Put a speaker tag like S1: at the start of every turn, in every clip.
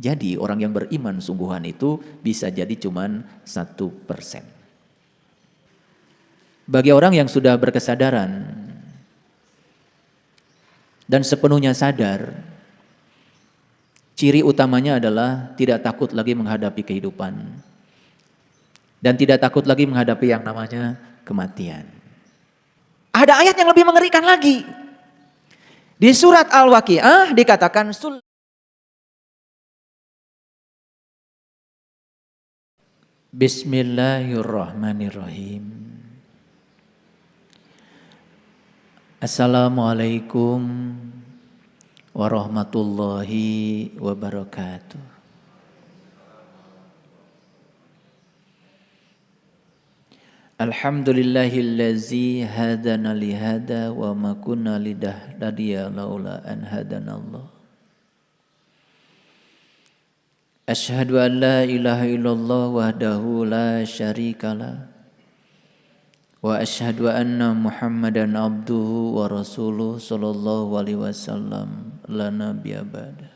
S1: Jadi orang yang beriman sungguhan itu bisa jadi cuman 1%. Bagi orang yang sudah berkesadaran dan sepenuhnya sadar, ciri utamanya adalah tidak takut lagi menghadapi kehidupan dan tidak takut lagi menghadapi yang namanya kematian. Ada ayat yang lebih mengerikan lagi. Di surat Al-Waqiah dikatakan Bismillahirrahmanirrahim. Assalamualaikum warahmatullahi wabarakatuh. Alhamdulillahillazi hadana lihada wa ma kunna lidahtadiya laula an hadanallah. Asyhadu an la ilaha illallah wahdahu la syarikalah wa asyhadu anna Muhammadan abduhu wa rasuluh sallallahu alaihi wasallam la nabiyya ba'da.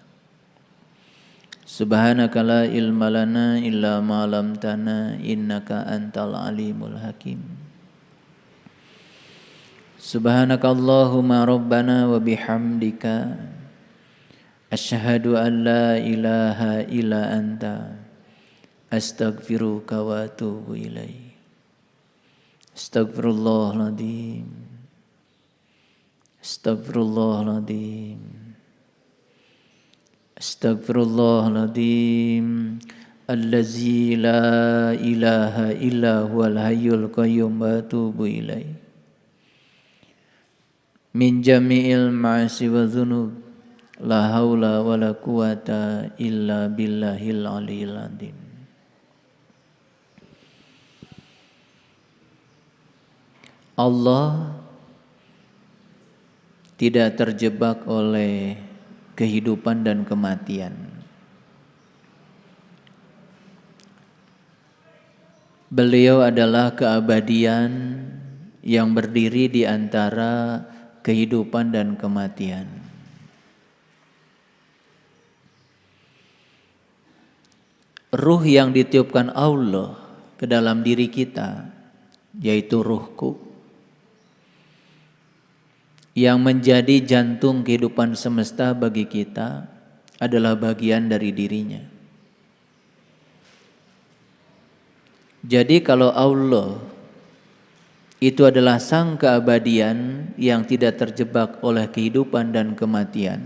S1: Subhanaka la ilma lana illa ma 'allamtana innaka antal alimul hakim. Subhanaka Allahumma rabbana wa bihamdika asyhadu an la ilaha illa anta astaghfiruka wa atubu ilaik. Astagfirullahaladzim. Astagfirullahaladzim. Astagfirullahaladzim. Allazi la ilaha illa huwal hayyul qayyum wa atubu ilaih. Min jami'il ma'asi wa dhunub. La haula wa la quwata illa billahil aliyil azim. Allah tidak terjebak oleh kehidupan dan kematian. Beliau adalah keabadian yang berdiri di antara kehidupan dan kematian. Ruh yang ditiupkan Allah ke dalam diri kita, yaitu ruhku, yang menjadi jantung kehidupan semesta bagi kita adalah bagian dari dirinya. Jadi kalau Allah itu adalah sang keabadian yang tidak terjebak oleh kehidupan dan kematian,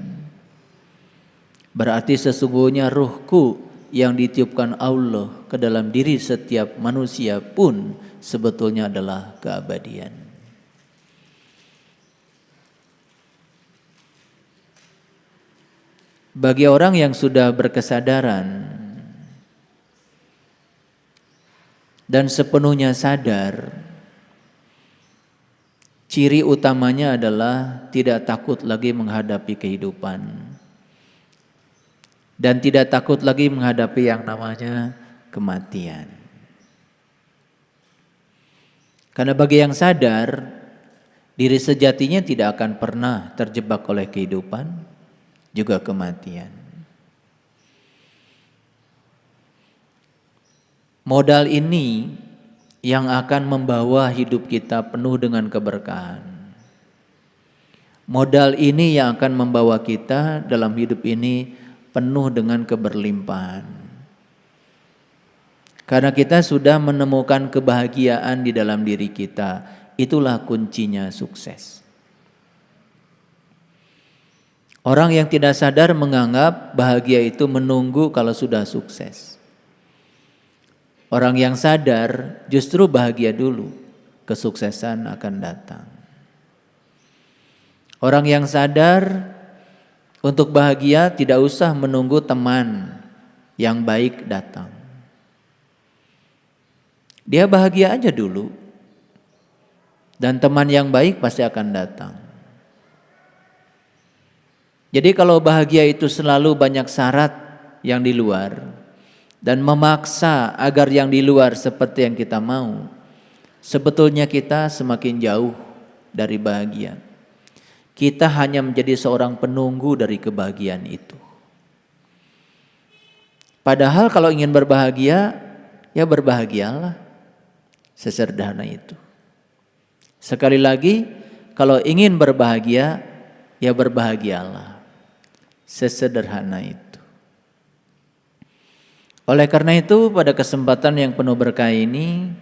S1: berarti sesungguhnya ruhku yang ditiupkan Allah ke dalam diri setiap manusia pun sebetulnya adalah keabadian. Bagi orang yang sudah berkesadaran dan sepenuhnya sadar, ciri utamanya adalah tidak takut lagi menghadapi kehidupan dan tidak takut lagi menghadapi yang namanya kematian. Karena bagi yang sadar, diri sejatinya tidak akan pernah terjebak oleh kehidupan juga kematian. Modal ini yang akan membawa hidup kita penuh dengan keberkahan. Modal ini yang akan membawa kita dalam hidup ini penuh dengan keberlimpahan. Karena kita sudah menemukan kebahagiaan di dalam diri kita, itulah kuncinya sukses. Orang yang tidak sadar menganggap bahagia itu menunggu kalau sudah sukses. Orang yang sadar justru bahagia dulu, kesuksesan akan datang. Orang yang sadar untuk bahagia tidak usah menunggu teman yang baik datang. Dia bahagia aja dulu, dan teman yang baik pasti akan datang. Jadi kalau bahagia itu selalu banyak syarat yang di luar dan memaksa agar yang di luar seperti yang kita mau, sebetulnya kita semakin jauh dari bahagia. Kita hanya menjadi seorang penunggu dari kebahagiaan itu. Padahal kalau ingin berbahagia, ya berbahagialah. Sesederhana itu. Sekali lagi, kalau ingin berbahagia, ya berbahagialah. Sesederhana itu. Oleh karena itu, pada kesempatan yang penuh berkah ini,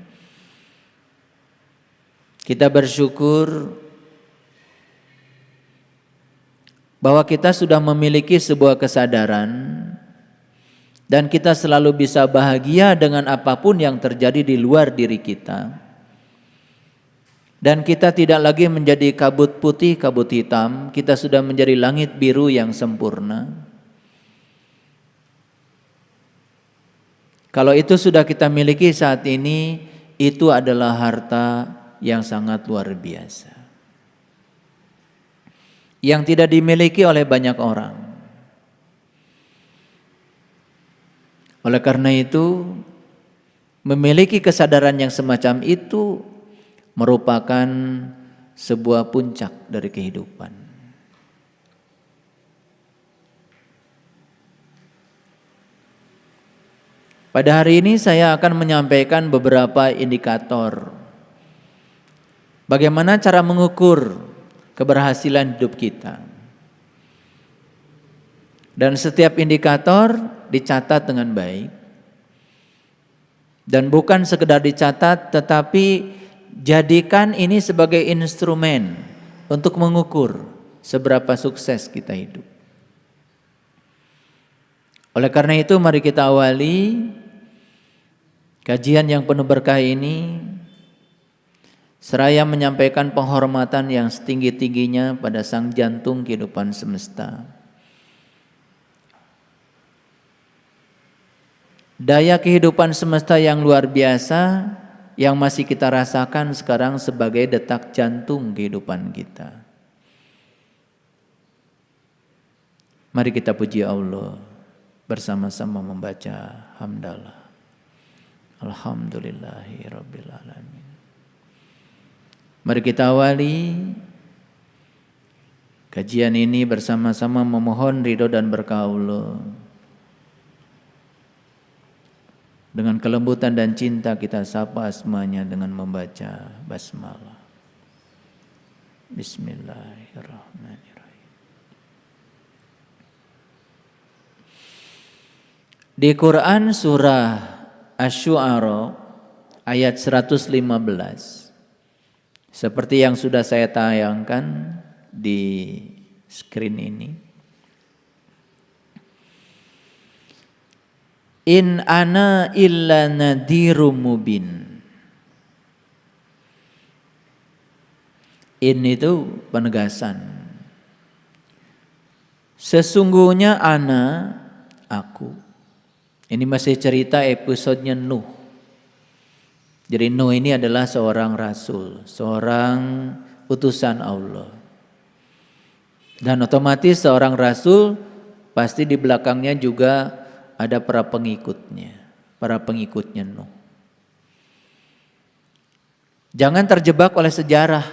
S1: kita bersyukur bahwa kita sudah memiliki sebuah kesadaran dan kita selalu bisa bahagia dengan apapun yang terjadi di luar diri kita. Dan kita tidak lagi menjadi kabut putih, kabut hitam, kita sudah menjadi langit biru yang sempurna. Kalau itu sudah kita miliki saat ini, itu adalah harta yang sangat luar biasa, yang tidak dimiliki oleh banyak orang. Oleh karena itu, memiliki kesadaran yang semacam itu merupakan sebuah puncak dari kehidupan. Pada hari ini saya akan menyampaikan beberapa indikator bagaimana cara mengukur keberhasilan hidup kita. Dan setiap indikator dicatat dengan baik. Dan bukan sekedar dicatat, tetapi jadikan ini sebagai instrumen untuk mengukur seberapa sukses kita hidup. Oleh karena itu, mari kita awali kajian yang penuh berkah ini seraya menyampaikan penghormatan yang setinggi-tingginya pada sang jantung kehidupan semesta. Daya kehidupan semesta yang luar biasa yang masih kita rasakan sekarang sebagai detak jantung kehidupan kita. Mari kita puji Allah bersama-sama membaca hamdalah. Alhamdulillahirabbil alamin. Mari kita awali kajian ini bersama-sama memohon ridho dan berkah Allah. Dengan kelembutan dan cinta kita sapa asmanya dengan membaca basmalah. Bismillahirrahmanirrahim. Di Quran surah Asy-Syu'ara ayat 115. Seperti yang sudah saya tayangkan di screen ini. In ana illa nadhirum mubin. In itu penegasan. Sesungguhnya ana, aku. Ini masih cerita episodenya Nuh. Jadi Nuh ini adalah seorang rasul, seorang utusan Allah. Dan otomatis seorang rasul pasti di belakangnya juga ada para pengikutnya Nuh. Jangan terjebak oleh sejarah.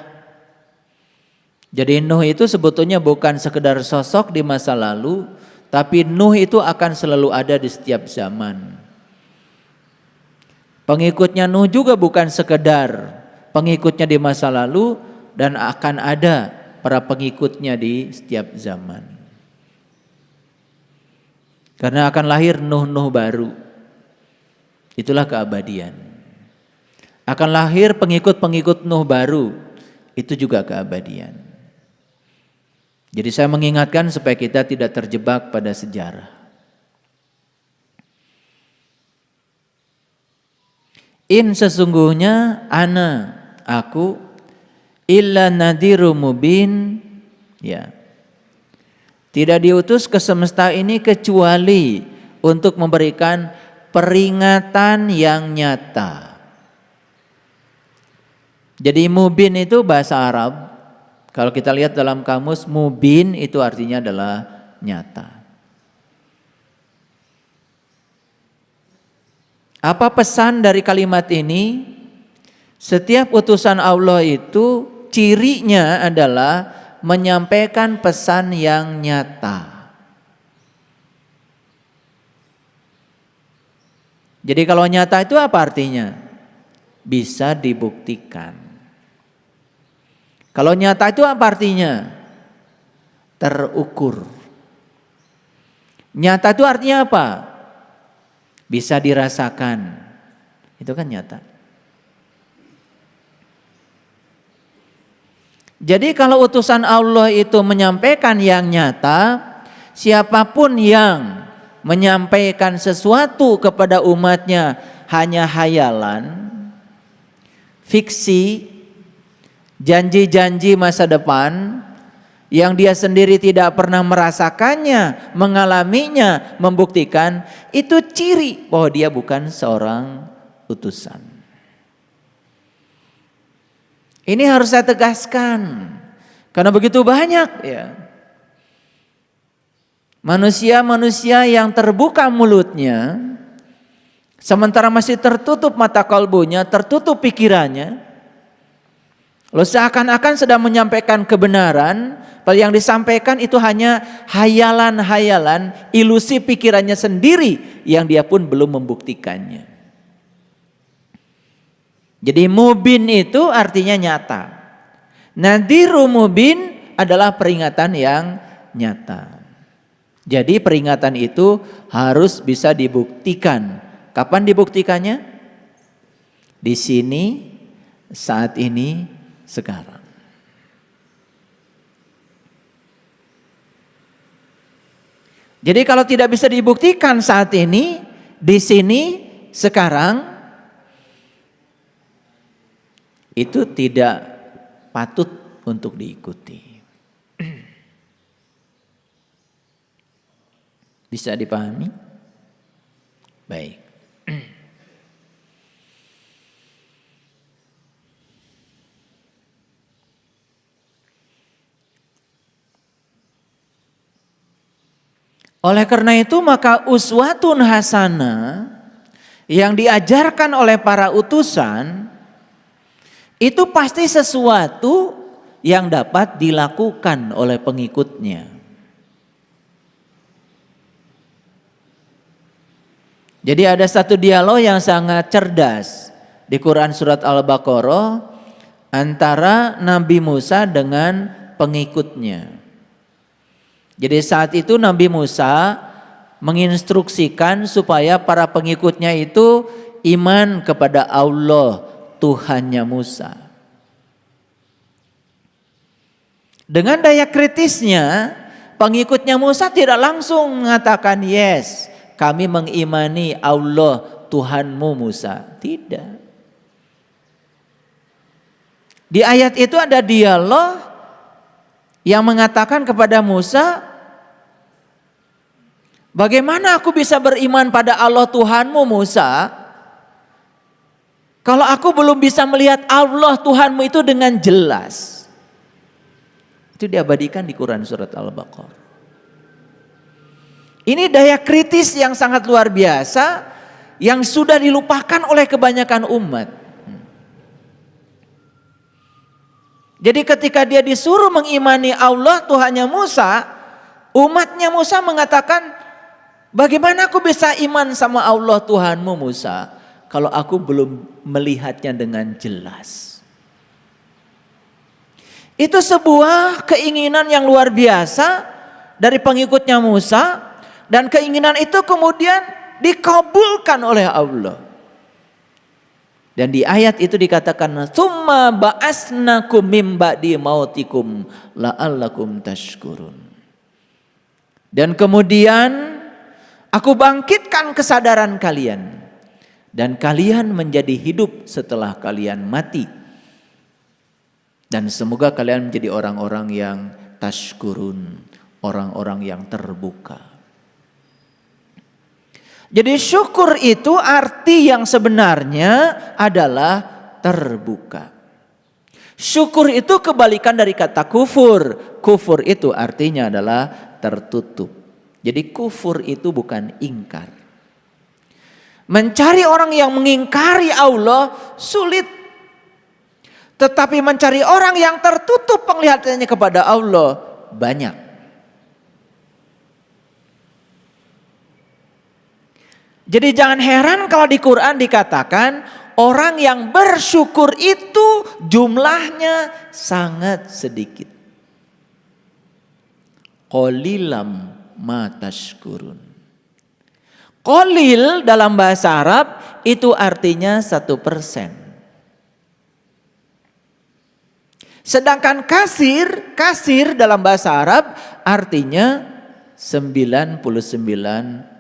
S1: Jadi Nuh itu sebetulnya bukan sekedar sosok di masa lalu, tapi Nuh itu akan selalu ada di setiap zaman. Pengikutnya Nuh juga bukan sekedar pengikutnya di masa lalu, dan akan ada para pengikutnya di setiap zaman. Karena akan lahir Nuh-Nuh baru. Itulah keabadian. Akan lahir pengikut-pengikut Nuh baru. Itu juga keabadian. Jadi saya mengingatkan supaya kita tidak terjebak pada sejarah. In sesungguhnya ana, aku, illa nadhirum mubin, ya. Tidak diutus ke semesta ini kecuali untuk memberikan peringatan yang nyata. Jadi mubin itu bahasa Arab. Kalau kita lihat dalam kamus, mubin itu artinya adalah nyata. Apa pesan dari kalimat ini? Setiap utusan Allah itu cirinya adalah menyampaikan pesan yang nyata. Jadi kalau nyata itu apa artinya? Bisa dibuktikan. Kalau nyata itu apa artinya? Terukur. Nyata itu artinya apa? Bisa dirasakan. Itu kan nyata. Jadi kalau utusan Allah itu menyampaikan yang nyata, siapapun yang menyampaikan sesuatu kepada umatnya hanya hayalan, fiksi, janji-janji masa depan yang dia sendiri tidak pernah merasakannya, mengalaminya, membuktikan, itu ciri bahwa dia bukan seorang utusan. Ini harus saya tegaskan karena begitu banyak ya manusia-manusia yang terbuka mulutnya sementara masih tertutup mata kalbunya, tertutup pikirannya. Lalu seakan-akan sedang menyampaikan kebenaran, padahal yang disampaikan itu hanya hayalan-hayalan, ilusi pikirannya sendiri yang dia pun belum membuktikannya. Jadi mubin itu artinya nyata. Nadhiru mubin adalah peringatan yang nyata. Jadi peringatan itu harus bisa dibuktikan. Kapan dibuktikannya? Di sini, saat ini, sekarang. Jadi kalau tidak bisa dibuktikan saat ini, di sini, sekarang, itu tidak patut untuk diikuti. Bisa dipahami? Baik. Oleh karena itu maka uswatun hasanah yang diajarkan oleh para utusan itu pasti sesuatu yang dapat dilakukan oleh pengikutnya. Jadi ada satu dialog yang sangat cerdas di Quran surat Al-Baqarah antara Nabi Musa dengan pengikutnya. Jadi saat itu Nabi Musa menginstruksikan supaya para pengikutnya itu iman kepada Allah, Tuhannya Musa. Dengan daya kritisnya, pengikutnya Musa tidak langsung mengatakan yes, kami mengimani Allah Tuhanmu Musa. Tidak. Di ayat itu ada dialog yang mengatakan kepada Musa, bagaimana aku bisa beriman pada Allah Tuhanmu Musa, kalau aku belum bisa melihat Allah Tuhanmu itu dengan jelas. Itu diabadikan di Quran surat Al-Baqarah. Ini daya kritis yang sangat luar biasa yang sudah dilupakan oleh kebanyakan umat. Jadi ketika dia disuruh mengimani Allah Tuhannya Musa, umatnya Musa mengatakan, bagaimana aku bisa iman sama Allah Tuhanmu Musa kalau aku belum melihatnya dengan jelas. Itu sebuah keinginan yang luar biasa dari pengikutnya Musa. Dan keinginan itu kemudian dikabulkan oleh Allah. Dan di ayat itu dikatakan, "Tsumma ba'asnakum mim ba'di mautikum la'allakum tashkurun." Dan kemudian aku bangkitkan kesadaran kalian dan kalian menjadi hidup setelah kalian mati. Dan semoga kalian menjadi orang-orang yang tashkurun, orang-orang yang terbuka. Jadi syukur itu arti yang sebenarnya adalah terbuka. Syukur itu kebalikan dari kata kufur. Kufur itu artinya adalah tertutup. Jadi kufur itu bukan ingkar. Mencari orang yang mengingkari Allah sulit. Tetapi mencari orang yang tertutup penglihatannya kepada Allah banyak. Jadi jangan heran kalau di Quran dikatakan orang yang bersyukur itu jumlahnya sangat sedikit. Qalilam ma tashkurun. Qalil dalam bahasa Arab itu artinya 1%. Sedangkan kasir dalam bahasa Arab artinya 99%.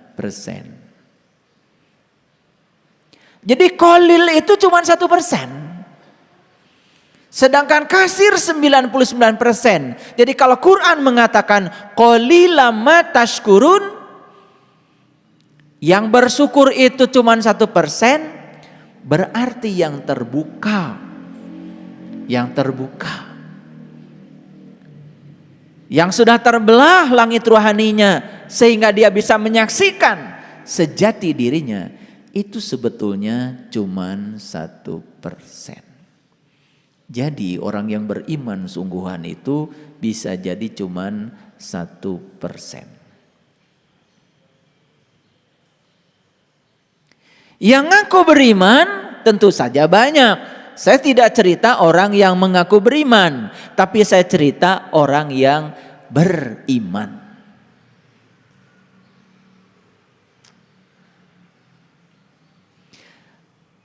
S1: Jadi qalil itu cuma 1%. Sedangkan kasir 99%. Jadi kalau Quran mengatakan qalilam ma tashkurun, yang bersyukur itu cuma 1%, berarti yang terbuka. Yang sudah terbelah langit rohaninya sehingga dia bisa menyaksikan sejati dirinya, itu sebetulnya cuma 1%. Jadi orang yang beriman sungguhan itu bisa jadi cuma 1%. Yang ngaku beriman tentu saja banyak. Saya tidak cerita orang yang mengaku beriman, tapi saya cerita orang yang beriman.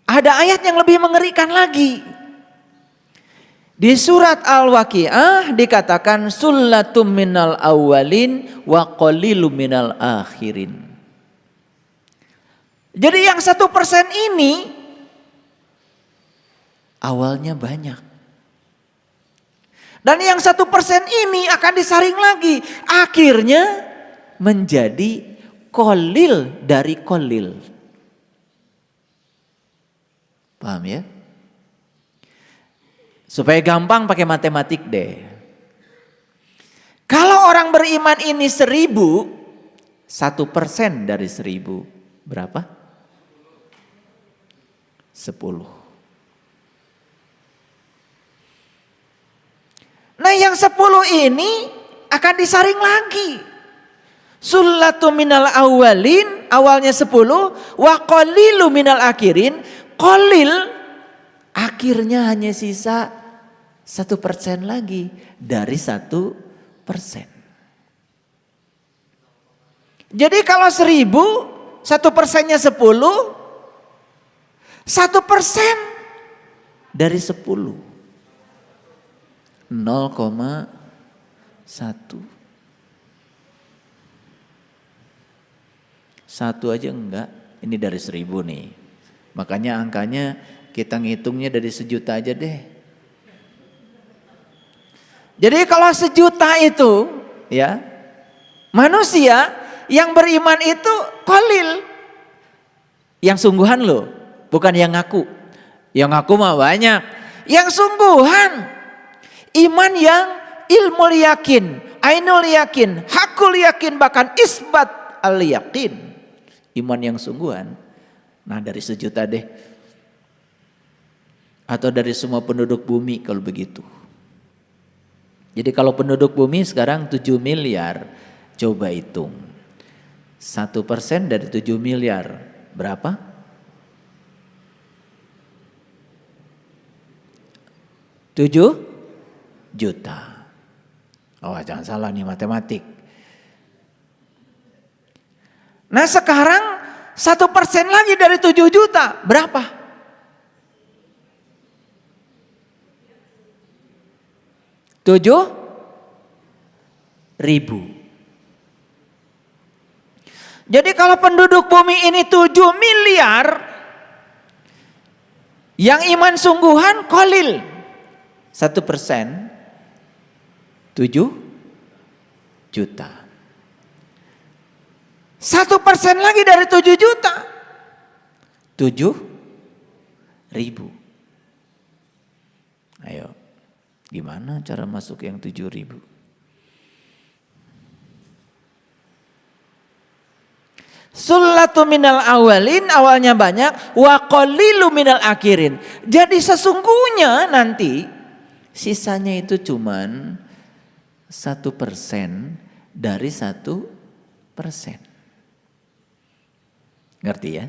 S1: Ada ayat yang lebih mengerikan lagi. Di surat Al-Waqiah dikatakan sullatum minal awwalin wa qalilum minal akhirin. Jadi yang 1% ini awalnya banyak. Dan yang 1% ini akan disaring lagi. Akhirnya menjadi qalil dari qalil. Paham ya? Supaya gampang pakai matematik deh. Kalau orang beriman ini 1000, 1% dari 1000 berapa? 10. Nah yang 10 ini akan disaring lagi. Sullatu minal awalin, awalnya 10, wa qalilu minal akhirin, qalil akhirnya hanya sisa 1% lagi dari 1%. Jadi kalau 1000, 1%-nya 10, 1% dari 10. 0,1. Satu aja enggak, ini dari 1000 nih. Makanya angkanya kita ngitungnya dari 1.000.000 aja deh. Jadi kalau 1.000.000 itu ya, manusia yang beriman itu qalil. Yang sungguhan loh, bukan yang ngaku. Yang ngaku mah banyak. Yang sungguhan. Iman yang ilmu yakin, ainul yakin, hakul yakin, bahkan isbat al yakin. Iman yang sungguhan. Nah dari 1.000.000 deh. Atau dari semua penduduk bumi kalau begitu. Jadi kalau penduduk bumi sekarang 7 miliar. Coba hitung. 1% dari 7 miliar. Berapa? 7 juta. Oh jangan salah nih matematik. Nah sekarang 1% lagi dari 7 juta. Berapa? 7.000. Jadi kalau penduduk bumi ini 7 miliar, yang iman sungguhan qalil 1%, 7 juta. 1% lagi dari 7 juta, 7.000. Ayo, gimana cara masuk yang 7.000? Sullatu minal awalin, awalnya banyak, wa qalilu minal akhirin. Jadi sesungguhnya nanti sisanya itu cuman 1% dari 1%. Ngerti ya?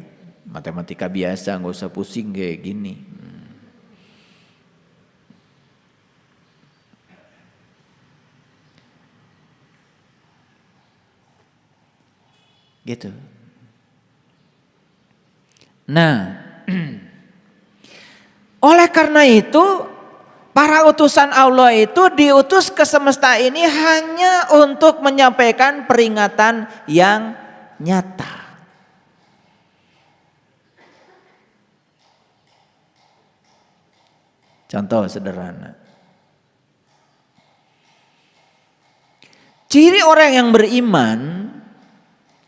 S1: Matematika biasa, nggak usah pusing kayak gini. Gitu. Nah, oleh karena itu para utusan Allah itu diutus ke semesta ini hanya untuk menyampaikan peringatan yang nyata. Contoh sederhana. Ciri orang yang beriman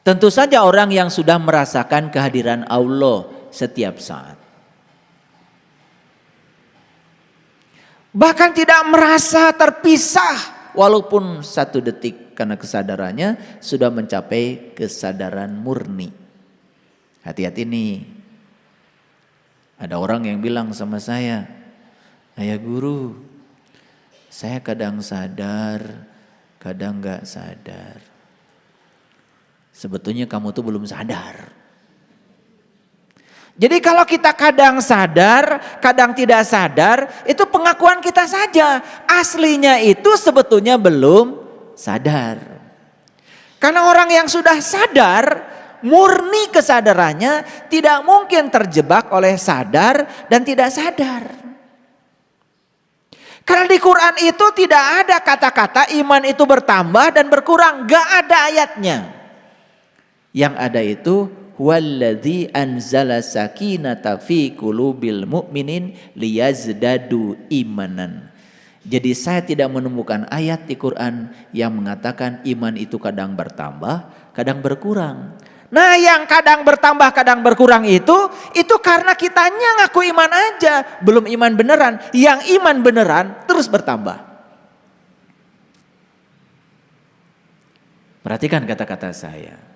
S1: tentu saja orang yang sudah merasakan kehadiran Allah setiap saat. Bahkan tidak merasa terpisah walaupun 1 detik karena kesadarannya sudah mencapai kesadaran murni. Hati-hati nih. Ada orang yang bilang sama saya, "Ayah guru, saya kadang sadar, kadang gak sadar." Sebetulnya kamu tuh belum sadar. Jadi kalau kita kadang sadar, kadang tidak sadar, itu pengakuan kita saja. Aslinya itu sebetulnya belum sadar. Karena orang yang sudah sadar, murni kesadarannya tidak mungkin terjebak oleh sadar dan tidak sadar. Karena di Quran itu tidak ada kata-kata iman itu bertambah dan berkurang, gak ada ayatnya. Yang ada itu huwallazi anzala sakinata fi qulubil mu'minin liyazdadu imanan. Jadi saya tidak menemukan ayat di Quran yang mengatakan iman itu kadang bertambah, kadang berkurang. Nah, yang kadang bertambah, kadang berkurang itu karena kitanya ngaku iman aja, belum iman beneran. Yang iman beneran terus bertambah. Perhatikan kata-kata saya.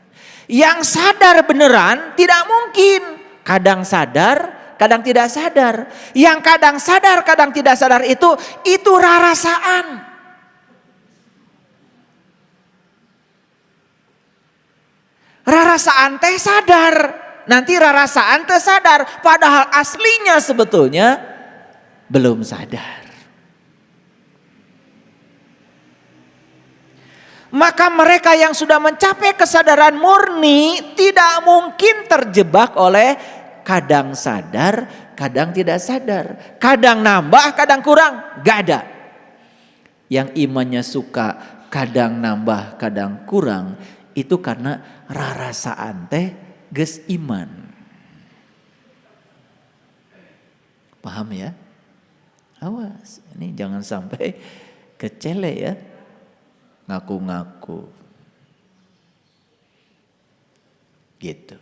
S1: Yang sadar beneran tidak mungkin kadang sadar, kadang tidak sadar. Yang kadang sadar, kadang tidak sadar itu rarasaan. Rarasaan teh sadar, nanti rarasaan teh sadar, padahal aslinya sebetulnya belum sadar. Maka mereka yang sudah mencapai kesadaran murni tidak mungkin terjebak oleh kadang sadar, kadang tidak sadar. Kadang nambah, kadang kurang, gak ada. Yang imannya suka kadang nambah, kadang kurang, itu karena rarasaan teh geus iman. Paham ya? Awas, ini jangan sampai kecele ya. Ngaku-ngaku gitu.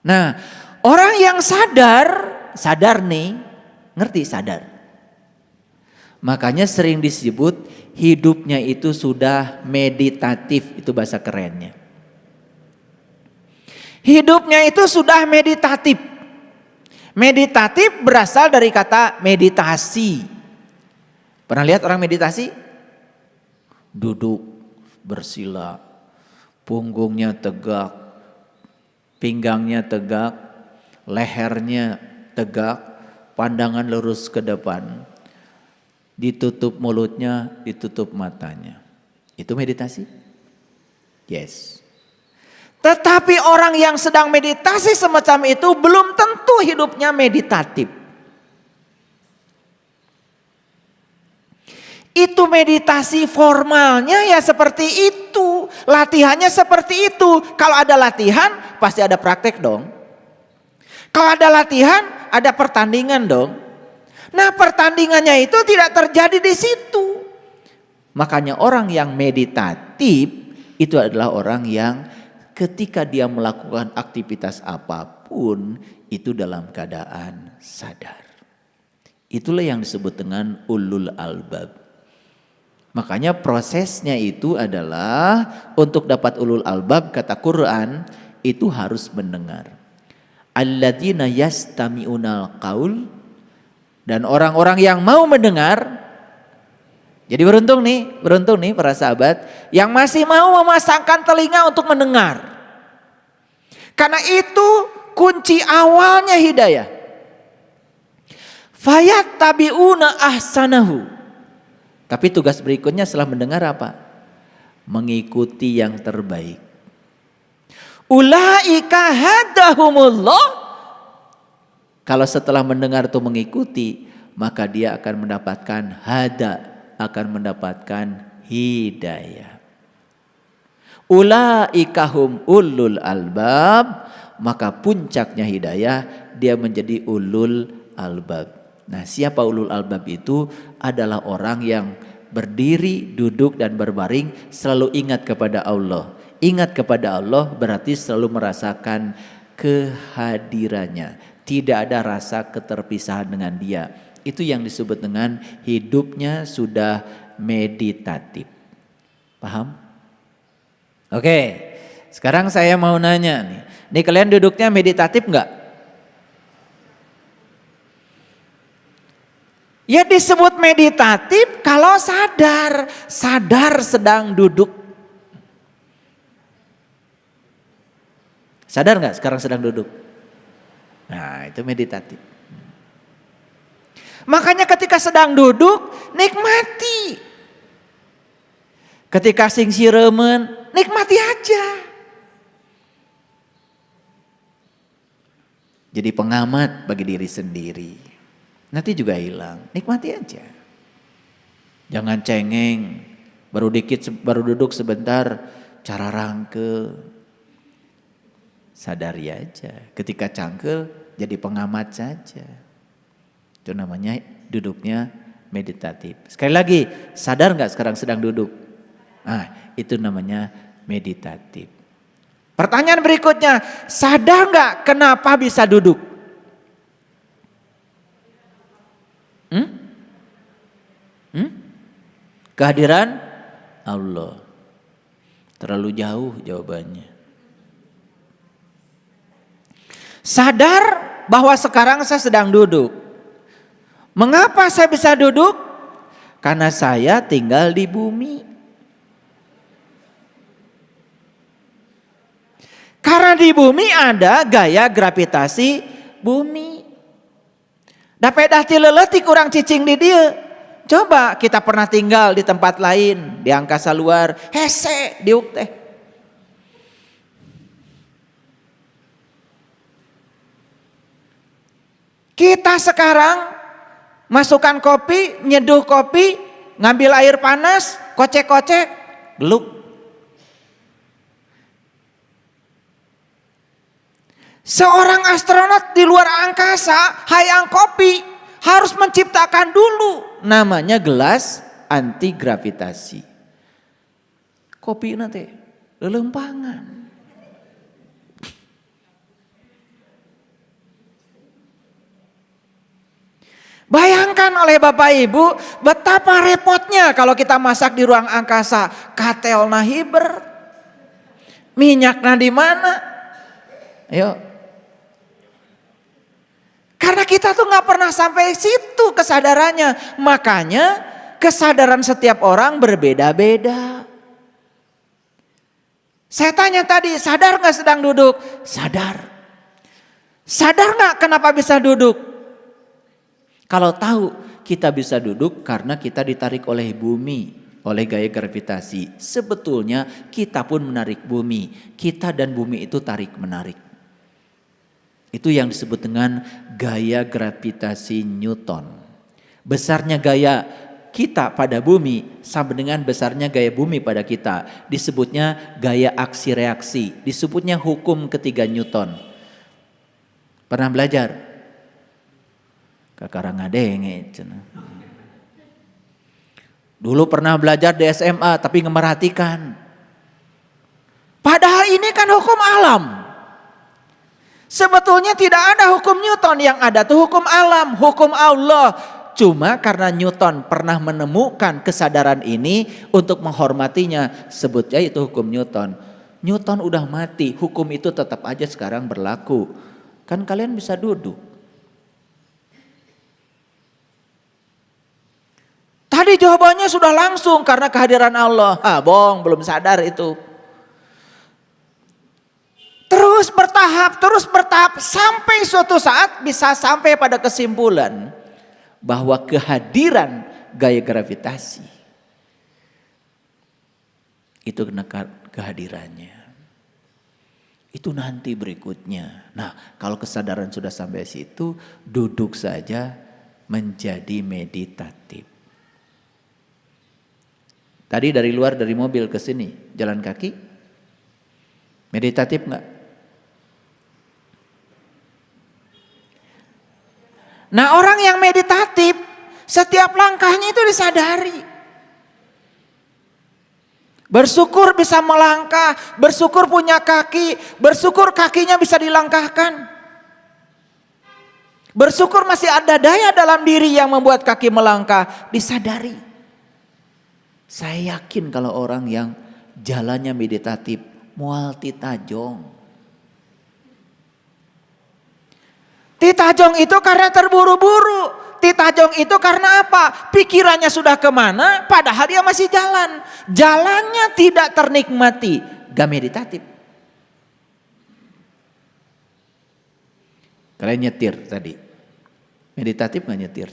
S1: Nah, orang yang sadar nih, ngerti sadar. Makanya sering disebut hidupnya itu sudah meditatif, itu bahasa kerennya. Hidupnya itu sudah meditatif. Meditatif berasal dari kata meditasi. Pernah lihat orang meditasi? Duduk bersila, punggungnya tegak, pinggangnya tegak, lehernya tegak, pandangan lurus ke depan, ditutup mulutnya, ditutup matanya. Itu meditasi? Yes. Tetapi orang yang sedang meditasi semacam itu belum tentu hidupnya meditatif. Itu meditasi formalnya ya seperti itu. Latihannya seperti itu. Kalau ada latihan pasti ada praktek dong. Kalau ada latihan ada pertandingan dong. Nah, pertandingannya itu tidak terjadi di situ. Makanya orang yang meditatif itu adalah orang yang ketika dia melakukan aktivitas apapun itu dalam keadaan sadar. Itulah yang disebut dengan ulul albab. Makanya prosesnya itu adalah untuk dapat ulul albab, kata Quran itu harus mendengar. Alladzina yastami'unal qaul, dan orang-orang yang mau mendengar. Jadi beruntung nih para sahabat yang masih mau memasangkan telinga untuk mendengar. Karena itu kunci awalnya hidayah. Fayattabi'una ahsanahu. Tapi tugas berikutnya setelah mendengar apa? Mengikuti yang terbaik. Ulaika hadahumullah. Kalau setelah mendengar itu mengikuti, maka dia akan mendapatkan akan mendapatkan hidayah. Ulaika hum ulul albab, maka puncaknya hidayah dia menjadi ulul albab. Nah, siapa ulul albab itu? Adalah orang yang berdiri, duduk dan berbaring selalu ingat kepada Allah. Ingat kepada Allah berarti selalu merasakan kehadirannya. Tidak ada rasa keterpisahan dengan dia. Itu yang disebut dengan hidupnya sudah meditatif. Paham? Oke, sekarang saya mau nanya nih. Nih kalian duduknya meditatif enggak? Ya disebut meditatif kalau sadar sedang duduk. Sadar nggak sekarang sedang duduk? Nah itu meditatif. Makanya ketika sedang duduk nikmati. Ketika sing siremen nikmati aja. Jadi pengamat bagi diri sendiri. Nanti juga hilang, nikmati aja. Jangan cengeng, baru duduk sebentar, cara rangke. Sadari aja, ketika cangkel jadi pengamat saja. Itu namanya duduknya meditatif. Sekali lagi, sadar nggak sekarang sedang duduk? Nah, itu namanya meditatif. Pertanyaan berikutnya, sadar nggak kenapa bisa duduk? Kehadiran Allah. Terlalu jauh jawabannya. Sadar bahwa sekarang saya sedang duduk. Mengapa saya bisa duduk? Karena saya tinggal di bumi. Karena di bumi ada gaya gravitasi bumi. Dapat dahti leleti kurang cicing di dia. Coba kita pernah tinggal di tempat lain, di angkasa luar, hese diuk teh. Kita sekarang masukkan kopi, nyeduh kopi, ngambil air panas, kocek-kocek, geluk. Seorang astronot di luar angkasa, hayang kopi, harus menciptakan dulu namanya gelas anti gravitasi. Kopi nanti lelempangan. Bayangkan oleh Bapak Ibu betapa repotnya kalau kita masak di ruang angkasa. Katelna hiber. Minyaknya di mana? Ayo. Karena kita tuh gak pernah sampai situ kesadarannya. Makanya kesadaran setiap orang berbeda-beda. Saya tanya tadi, sadar gak sedang duduk? Sadar. Sadar gak kenapa bisa duduk? Kalau tahu kita bisa duduk karena kita ditarik oleh bumi, oleh gaya gravitasi. Sebetulnya kita pun menarik bumi. Kita dan bumi itu tarik menarik. Itu yang disebut dengan gaya gravitasi Newton. Besarnya gaya kita pada bumi sama dengan besarnya gaya bumi pada kita. Disebutnya gaya aksi reaksi. Disebutnya hukum ketiga Newton. Pernah belajar? Kakarang ngadenge. Dulu pernah belajar di SMA tapi ngemerhatikan. Padahal ini kan hukum alam. Sebetulnya tidak ada hukum Newton, yang ada tuh hukum alam, hukum Allah. Cuma karena Newton pernah menemukan kesadaran ini untuk menghormatinya, sebutnya itu hukum Newton. Newton udah mati, hukum itu tetap aja sekarang berlaku. Kan kalian bisa duduk. Tadi jawabannya sudah langsung karena kehadiran Allah. Bohong, belum sadar itu. terus bertahap sampai suatu saat bisa sampai pada kesimpulan bahwa kehadiran gaya gravitasi itu kehadirannya. Itu nanti berikutnya. Nah, kalau kesadaran sudah sampai situ, duduk saja menjadi meditatif. Tadi dari luar dari mobil ke sini, jalan kaki, meditatif nggak? Nah, orang yang meditatif, setiap langkahnya itu disadari. Bersyukur bisa melangkah, bersyukur punya kaki, bersyukur kakinya bisa dilangkahkan. Bersyukur masih ada daya dalam diri yang membuat kaki melangkah, disadari. Saya yakin kalau orang yang jalannya meditatif, mual titajong. Titajong itu karena terburu-buru. Titajong itu karena apa? Pikirannya sudah kemana padahal dia masih jalan. Jalannya tidak ternikmati. Gak meditatif. Kalian nyetir tadi. Meditatif gak nyetir?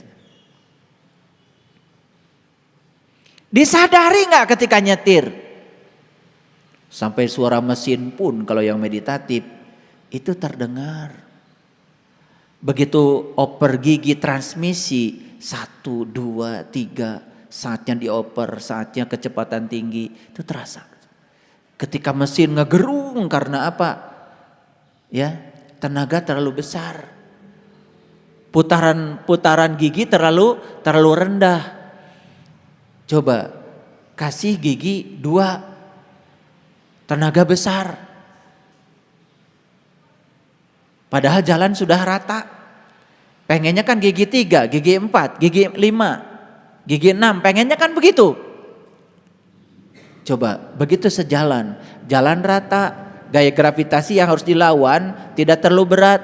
S1: Disadari gak ketika nyetir? Sampai suara mesin pun kalau yang meditatif itu terdengar. Begitu oper gigi transmisi 1, 2, 3 saatnya dioper, saatnya kecepatan tinggi itu terasa. Ketika mesin ngegerung karena apa? Ya, tenaga terlalu besar. Putaran gigi terlalu rendah. Coba kasih gigi 2, tenaga besar. Padahal jalan sudah rata. Pengennya kan gigi 3, gigi 4, gigi 5, gigi 6. Pengennya kan begitu. Coba begitu sejalan. Jalan rata. Gaya gravitasi yang harus dilawan tidak terlalu berat.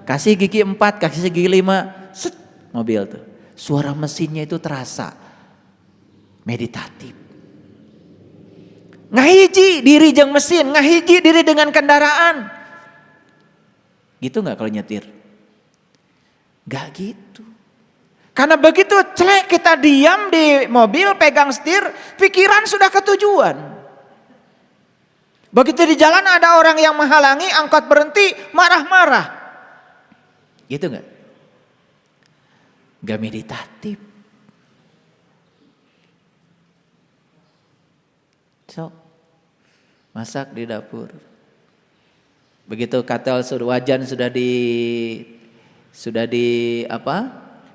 S1: Kasih gigi 4, kasih gigi 5. Set, mobil tuh. Suara mesinnya itu terasa. Meditatif. Ngahiji diri jeung mesin. Ngahiji diri dengan kendaraan. Gitu gak kalau nyetir? Gak gitu. Karena begitu celek kita diam di mobil pegang setir, pikiran sudah ke tujuan. Begitu di jalan ada orang yang menghalangi, angkot berhenti, marah-marah. Gitu gak? Gak meditatif. So, masak di dapur. Begitu katel wajan sudah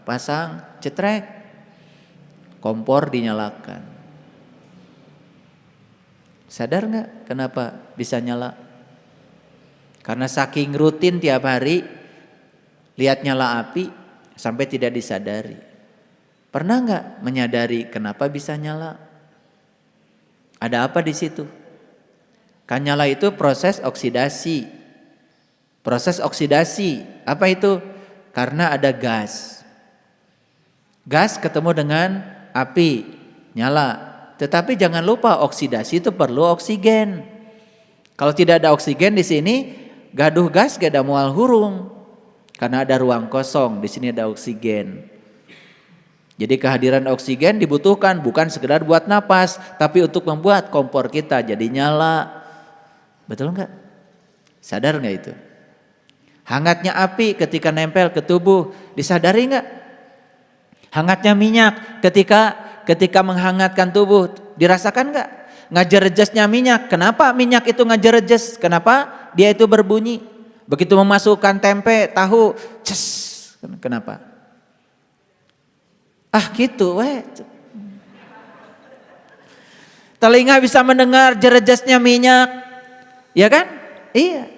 S1: pasang, cetrek, kompor dinyalakan. Sadar nggak kenapa bisa nyala? Karena saking rutin tiap hari lihat nyala api sampai tidak disadari. Pernah nggak menyadari kenapa bisa nyala? Ada apa di situ? Kan nyala itu proses oksidasi. Proses oksidasi, apa itu? Karena ada gas. Gas ketemu dengan api, nyala. Tetapi jangan lupa oksidasi itu perlu oksigen. Kalau tidak ada oksigen di sini, gaduh gas gak ada mual hurung. Karena ada ruang kosong, di sini ada oksigen. Jadi kehadiran oksigen dibutuhkan bukan sekedar buat napas, tapi untuk membuat kompor kita jadi nyala. Betul enggak? Sadar enggak itu? Hangatnya api ketika nempel ke tubuh, disadari enggak? Hangatnya minyak ketika menghangatkan tubuh, dirasakan enggak? Ngajerejesnya minyak, kenapa minyak itu ngajerejes? Kenapa dia itu berbunyi? Begitu memasukkan tempe, tahu, ces, kenapa? Ah gitu weh. Telinga bisa mendengar jerejesnya minyak, ya kan? Iya.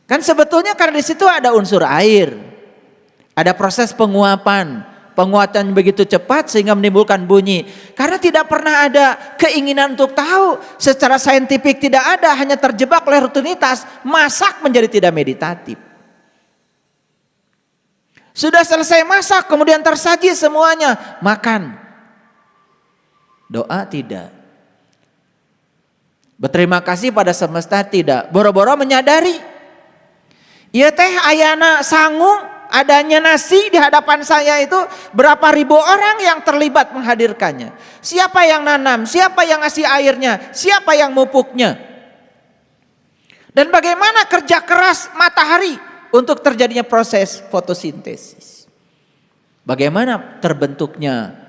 S1: Kan sebetulnya karena di situ ada unsur air, ada proses penguapan begitu cepat sehingga menimbulkan bunyi. Karena tidak pernah ada keinginan untuk tahu, secara saintifik tidak ada, hanya terjebak oleh rutinitas, masak menjadi tidak meditatif. Sudah selesai masak, kemudian tersaji semuanya, makan. Doa tidak. Berterima kasih pada semesta tidak. Boro-boro menyadari. Iya teh ayana sangu adanya nasi di hadapan saya itu berapa ribu orang yang terlibat menghadirkannya. Siapa yang nanam, siapa yang ngasih airnya, siapa yang mupuknya. Dan bagaimana kerja keras matahari untuk terjadinya proses fotosintesis. Bagaimana terbentuknya.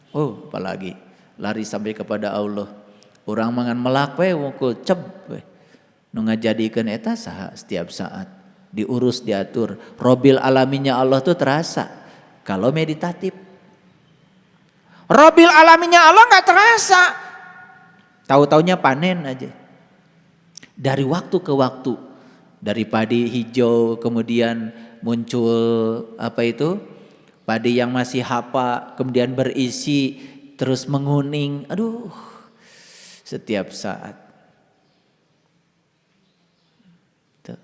S1: Oh apalagi lari sampai kepada Allah. Orang mangan melak we wungkul ceb we. Nu ngajadikeun eta saha setiap saat diurus diatur. Robil alaminya Allah tuh terasa kalau meditatif. Robil alaminya Allah nggak terasa. Tahu-taunya panen aja. Dari waktu ke waktu, dari padi hijau kemudian muncul apa itu? Padi yang masih hapa kemudian berisi terus menguning. Aduh. Setiap saat. Tuh.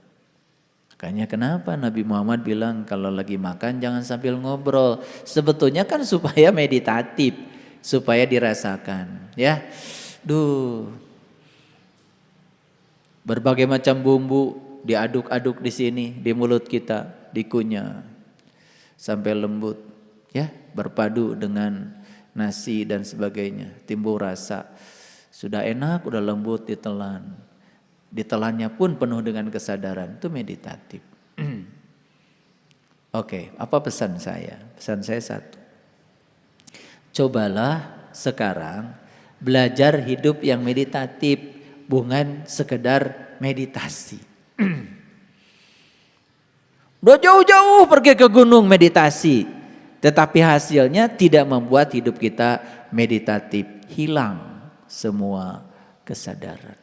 S1: Makanya kenapa Nabi Muhammad bilang kalau lagi makan jangan sambil ngobrol. Sebetulnya kan supaya meditatif, supaya dirasakan, ya. Duh. Berbagai macam bumbu diaduk-aduk di sini, di mulut kita, dikunyah sampai lembut, ya, berpadu dengan nasi dan sebagainya, timbul rasa. Sudah enak, udah lembut ditelan. Ditelannya pun penuh dengan kesadaran. Itu meditatif. Oke, apa pesan saya? Pesan saya satu. Cobalah sekarang belajar hidup yang meditatif. Bukan sekedar meditasi. Udah jauh-jauh pergi ke gunung meditasi. Tetapi hasilnya tidak membuat hidup kita meditatif. Hilang semua kesadaran.